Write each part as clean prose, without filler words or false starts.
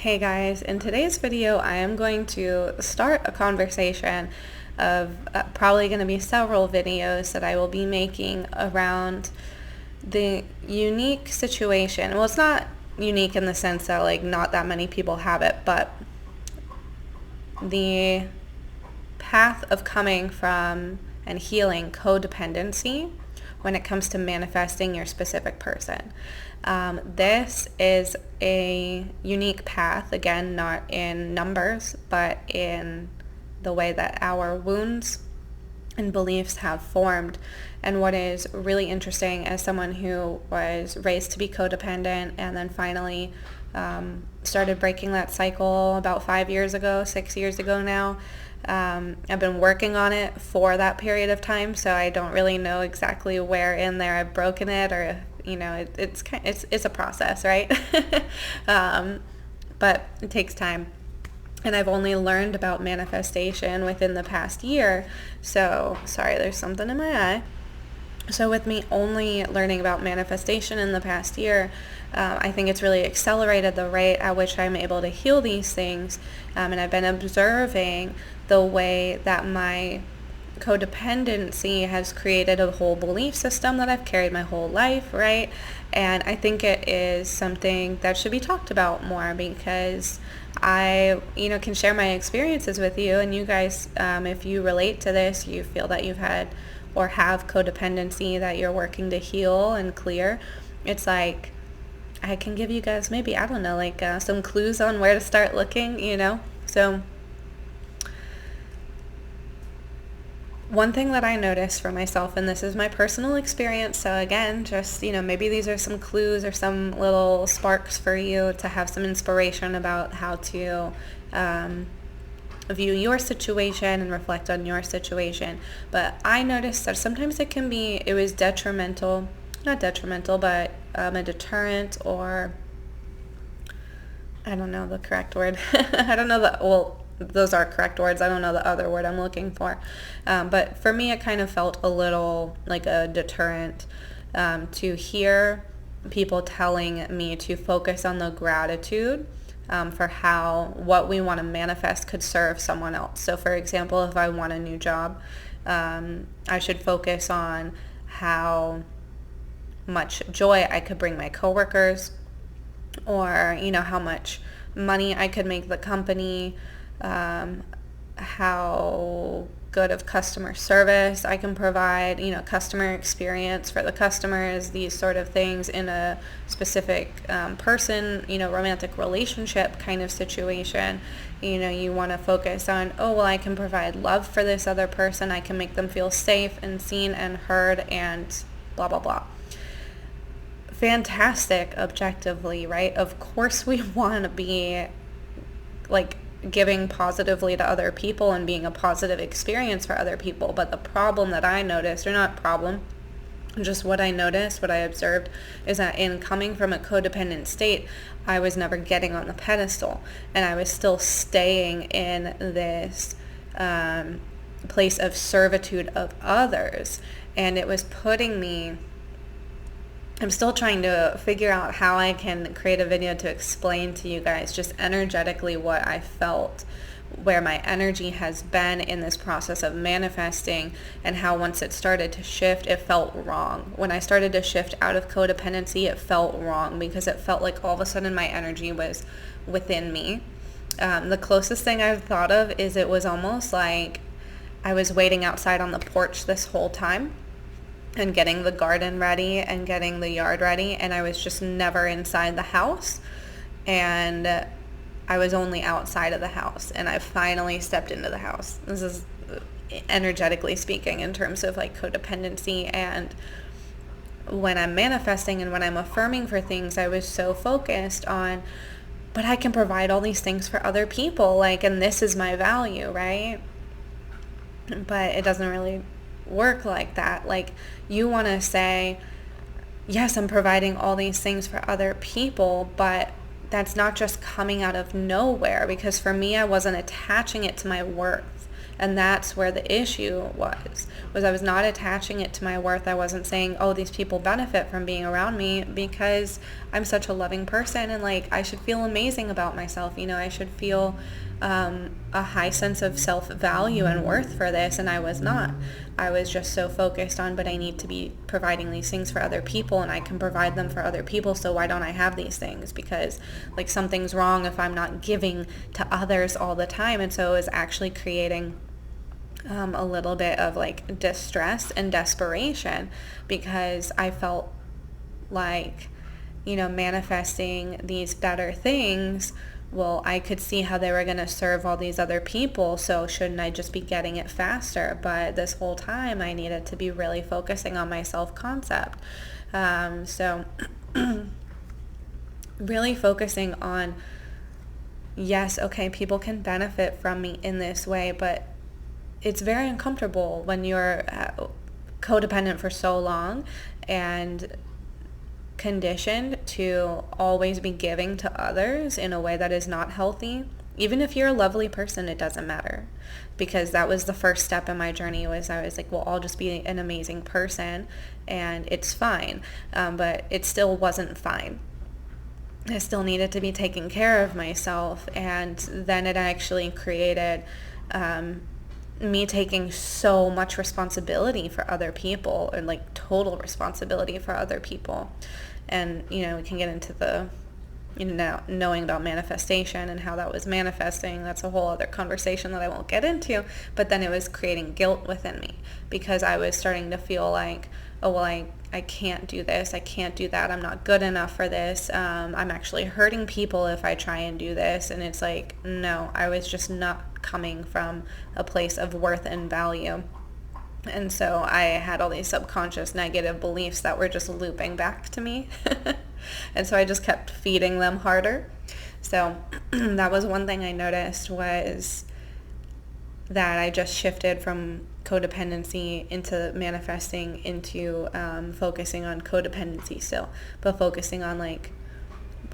Hey guys, in today's video I am going to start a conversation of probably going to be several videos that I will be making around the unique situation. Well, it's not unique in the sense that like not that many people have it, but the path of coming from and healing codependency when it comes to manifesting your specific person. This is a unique path, again, not in numbers, but in the way that our wounds and beliefs have formed. And what is really interesting as someone who was raised to be codependent and then finally started breaking that cycle about 5 years ago, 6 years ago now. I've been working on it for that period of time, so I don't really know exactly where in there I've broken it, or it's a process, right? But it takes time. And I've only learned about manifestation within the past year. So, sorry, there's something in my eye. So with me only learning about manifestation in the past year, I think it's really accelerated the rate at which I'm able to heal these things. And I've been observing the way that my codependency has created a whole belief system that I've carried my whole life, right? And I think it is something that should be talked about more, because I, can share my experiences with you, and you guys, if you relate to this, you feel that you've had or have codependency that you're working to heal and clear, it's like I can give you guys maybe, I don't know, like some clues on where to start looking, So one thing that I noticed for myself, and this is my personal experience, so again, just, maybe these are some clues or some little sparks for you to have some inspiration about how to view your situation and reflect on your situation. But I noticed that sometimes it was detrimental, not detrimental, but a deterrent, or I don't know the correct word. Those are correct words. I don't know the other word I'm looking for. But for me, it kind of felt a little like a deterrent to hear people telling me to focus on the gratitude for how what we want to manifest could serve someone else. So for example, if I want a new job, I should focus on how much joy I could bring my coworkers, or how much money I could make the company, how good of customer service I can provide, customer experience for the customers, these sort of things in a specific person, romantic relationship kind of situation. You want to focus on, I can provide love for this other person. I can make them feel safe and seen and heard and blah, blah, blah. Fantastic objectively, right? Of course we want to be like giving positively to other people and being a positive experience for other people. But the problem that I noticed, or not problem, just what I noticed, what I observed, is that in coming from a codependent state, I was never getting on the pedestal, and I was still staying in this place of servitude of others, and it was putting me, I'm still trying to figure out how I can create a video to explain to you guys just energetically what I felt, where my energy has been in this process of manifesting, and how once it started to shift, it felt wrong. When I started to shift out of codependency, it felt wrong because it felt like all of a sudden my energy was within me. The closest thing I've thought of is it was almost like I was waiting outside on the porch this whole time and getting the garden ready and getting the yard ready, and I was just never inside the house, and I was only outside of the house, and I finally stepped into the house. This is energetically speaking in terms of like codependency. And when I'm manifesting and when I'm affirming for things, I was so focused on, but I can provide all these things for other people, and this is my value, right? But it doesn't really work like that. Like, you want to say, yes, I'm providing all these things for other people, but that's not just coming out of nowhere, because for me, I wasn't attaching it to my worth. And that's where the issue was I was not attaching it to my worth. I wasn't saying, oh, these people benefit from being around me because I'm such a loving person and like I should feel amazing about myself. I should feel a high sense of self-value and worth for this, and I was not. I was just so focused on, but I need to be providing these things for other people, and I can provide them for other people, so why don't I have these things? Because like something's wrong if I'm not giving to others all the time. And so it was actually creating a little bit of like distress and desperation, because I felt like, manifesting these better things, well, I could see how they were going to serve all these other people, so shouldn't I just be getting it faster? But this whole time I needed to be really focusing on my self-concept. So really focusing on, yes, okay, people can benefit from me in this way, but it's very uncomfortable when you're codependent for so long and conditioned to always be giving to others in a way that is not healthy. Even if you're a lovely person, it doesn't matter, because that was the first step in my journey. I was like, well, I'll just be an amazing person and it's fine. But it still wasn't fine. I still needed to be taking care of myself, and then it actually created me taking so much responsibility for other people, and like total responsibility for other people. And we can get into the knowing about manifestation and how that was manifesting. That's a whole other conversation that I won't get into. But then it was creating guilt within me, because I was starting to feel like, oh, well, I can't do this, I can't do that, I'm not good enough for this, I'm actually hurting people if I try and do this. And it's like, no, I was just not coming from a place of worth and value. And so I had all these subconscious negative beliefs that were just looping back to me. And so I just kept feeding them harder. So that was one thing I noticed, was that I just shifted from codependency into manifesting into focusing on codependency still, but focusing on like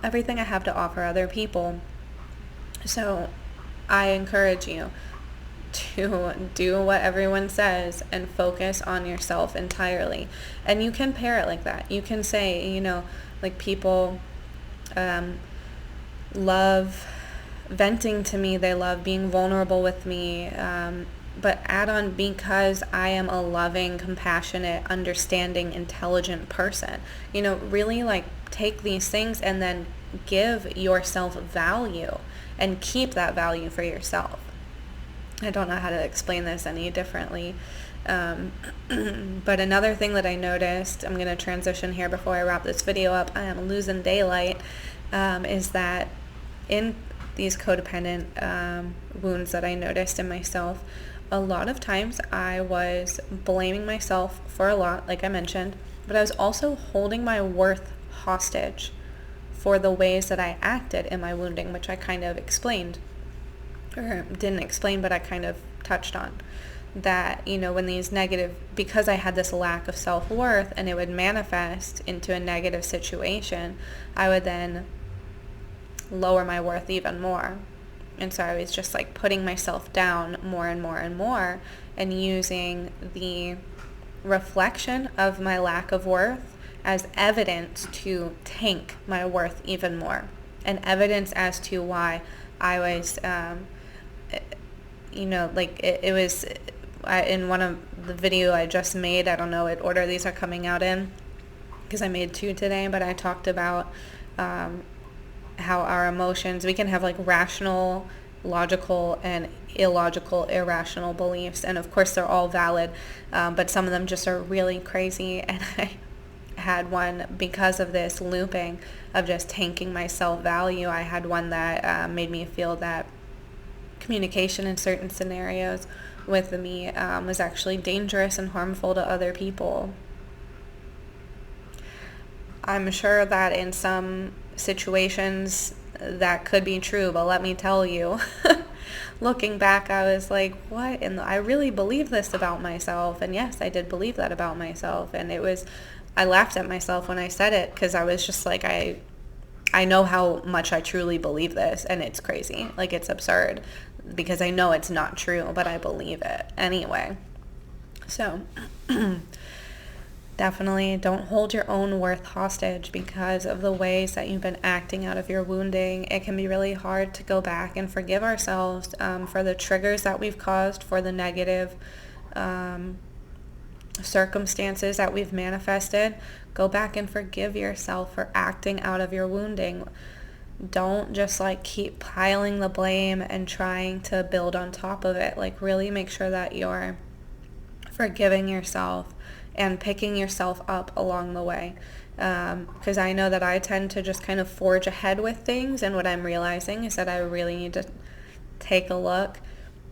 everything I have to offer other people. So I encourage you to do what everyone says and focus on yourself entirely. And you can pair it like that. You can say, like people love venting to me, they love being vulnerable with me, but add on, because I am a loving, compassionate, understanding, intelligent person. Really like take these things and then give yourself value and keep that value for yourself. I don't know how to explain this any differently. But another thing that I noticed, I'm going to transition here before I wrap this video up, I am losing daylight, is that in these codependent wounds that I noticed in myself, a lot of times I was blaming myself for a lot, like I mentioned, but I was also holding my worth hostage for the ways that I acted in my wounding, which I kind of explained, or didn't explain, but I kind of touched on. That, when these negative, because I had this lack of self-worth and it would manifest into a negative situation, I would then lower my worth even more. And so I was just like putting myself down more and more and more, and using the reflection of my lack of worth as evidence to tank my worth even more, and evidence as to why I was, it was, in one of the video I just made, I don't know what order these are coming out in, because I made 2 today, but I talked about how our emotions, we can have like rational, logical, and illogical, irrational beliefs, and of course they're all valid, but some of them just are really crazy. And I had one, because of this looping of just tanking my self-value, I had one that made me feel that communication in certain scenarios with me was actually dangerous and harmful to other people. I'm sure that in some situations that could be true, but let me tell you, looking back, I was like, what? And I really believe this about myself. And yes, I did believe that about myself. And I laughed at myself when I said it, because I was just like, I know how much I truly believe this, and it's crazy. Like, it's absurd because I know it's not true, but I believe it anyway. So definitely don't hold your own worth hostage because of the ways that you've been acting out of your wounding. It can be really hard to go back and forgive ourselves for the triggers that we've caused, for the negative circumstances that we've manifested. Go back and forgive yourself for acting out of your wounding. Don't just like keep piling the blame and trying to build on top of it. Like really make sure that you're forgiving yourself and picking yourself up along the way. Because I know that I tend to just kind of forge ahead with things, and what I'm realizing is that I really need to take a look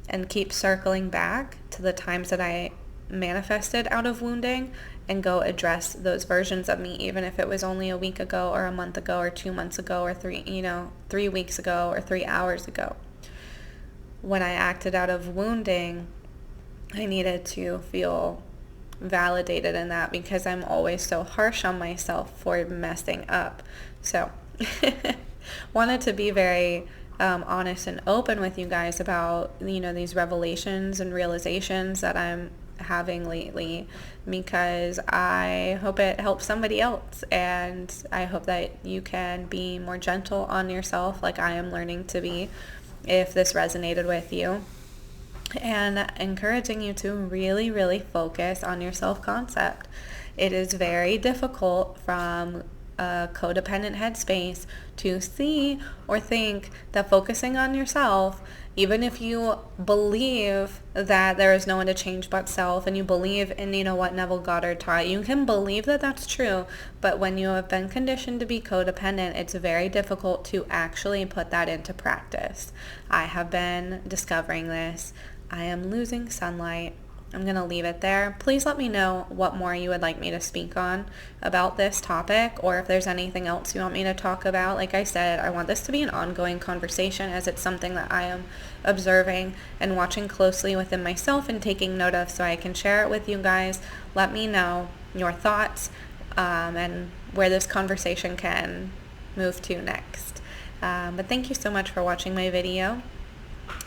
and keep circling back to the times that I manifested out of wounding and go address those versions of me, even if it was only a week ago or a month ago or 2 months ago or 3 weeks ago or 3 hours ago. When I acted out of wounding, I needed to feel validated in that because I'm always so harsh on myself for messing up. So wanted to be very honest and open with you guys about, these revelations and realizations that I'm having lately, because I hope it helps somebody else, and I hope that you can be more gentle on yourself like I am learning to be if this resonated with you, and encouraging you to really, really focus on your self-concept. It is very difficult from a codependent headspace to see or think that focusing on yourself, even if you believe that there is no one to change but self, and you believe in, what Neville Goddard taught, you can believe that that's true, but when you have been conditioned to be codependent, it's very difficult to actually put that into practice. I have been discovering this. I am losing sunlight. I'm going to leave it there. Please let me know what more you would like me to speak on about this topic, or if there's anything else you want me to talk about. Like I said, I want this to be an ongoing conversation, as it's something that I am observing and watching closely within myself and taking note of, so I can share it with you guys. Let me know your thoughts and where this conversation can move to next. But thank you so much for watching my video.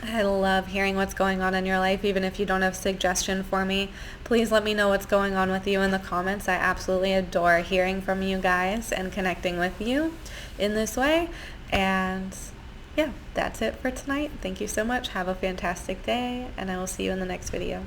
I love hearing what's going on in your life. Even if you don't have a suggestion for me, please let me know what's going on with you in the comments. I absolutely adore hearing from you guys and connecting with you in this way. And yeah, that's it for tonight. Thank you so much. Have a fantastic day, and I will see you in the next video.